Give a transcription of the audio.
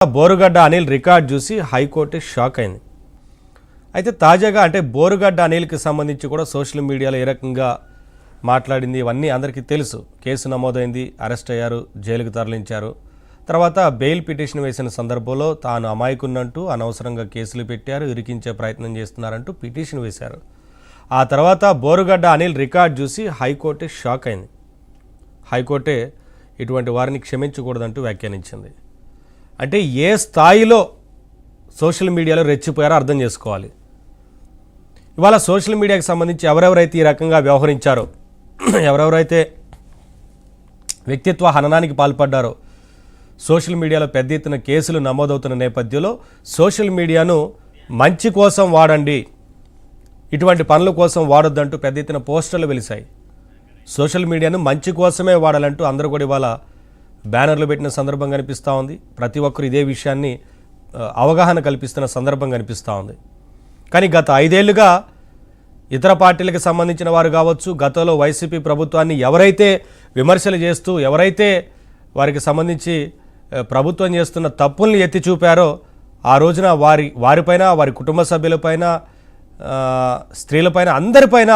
Borugadda Anil record చూసి high court shock అయింది. అయితే తాజాగా బోరుగడ్డ అనిల్కి సంబంధించి కూడా సోషల్ మీడియాలో ఏ రకంగా మాట్లాడింది ఇవన్నీ అందరికీ తెలుసు. కేసు నమోదైంది, అరెస్ట్ అయ్యారు, జైలుకు తరలించారు. తర్వాత బెయిల్ పిటిషన్ వేసిన సందర్భంలో తాను అమాయకున్నట్టు అనవసరంగా కేసులు పెట్టారు, ఇరికించే ప్రయత్నం చేస్తున్నారంటూ పిటిషన్ వేశారు. ఆ తర్వాత బోరుగడ్డ అనిల్ రికార్డ్ చూసి హైకోర్టు షాక్ అయింది. హైకోర్టే ఇటువంటి వారిని క్షమించకూడదంటూ వ్యాఖ్యానించింది. అంటే ఏ స్థాయిలో సోషల్ మీడియాలో రెచ్చిపోయారో అర్థం చేసుకోవాలి. ఇవాళ సోషల్ మీడియాకి సంబంధించి ఎవరెవరైతే ఈ రకంగా వ్యవహరించారో, ఎవరెవరైతే వ్యక్తిత్వ హననానికి పాల్పడ్డారో, సోషల్ మీడియాలో పెద్ద ఎత్తున కేసులు నమోదవుతున్న నేపథ్యంలో సోషల్ మీడియాను మంచి కోసం వాడండి, ఇటువంటి పనుల కోసం వాడొద్దంటూ పెద్ద ఎత్తున పోస్టర్లు వెలిశాయి. సోషల్ మీడియాను మంచి కోసమే వాడాలంటూ అందరూ కూడా ఇవాళ బ్యానర్లు పెట్టిన సందర్భం కనిపిస్తూ ఉంది. ప్రతి ఒక్కరు ఇదే విషయాన్ని అవగాహన కల్పిస్తున్న సందర్భం కనిపిస్తూ ఉంది. కానీ గత 5 ఏళ్లుగా ఇతర పార్టీలకు సంబంధించిన వారు కావచ్చు, గతంలో వైసీపీ ప్రభుత్వాన్ని ఎవరైతే విమర్శలు చేస్తూ, ఎవరైతే వారికి సంబంధించి ప్రభుత్వం చేస్తున్న తప్పుల్ని ఎత్తి చూపారో ఆ రోజున వారిపైన, వారి కుటుంబ సభ్యులపైన, స్త్రీలపైన, అందరిపైన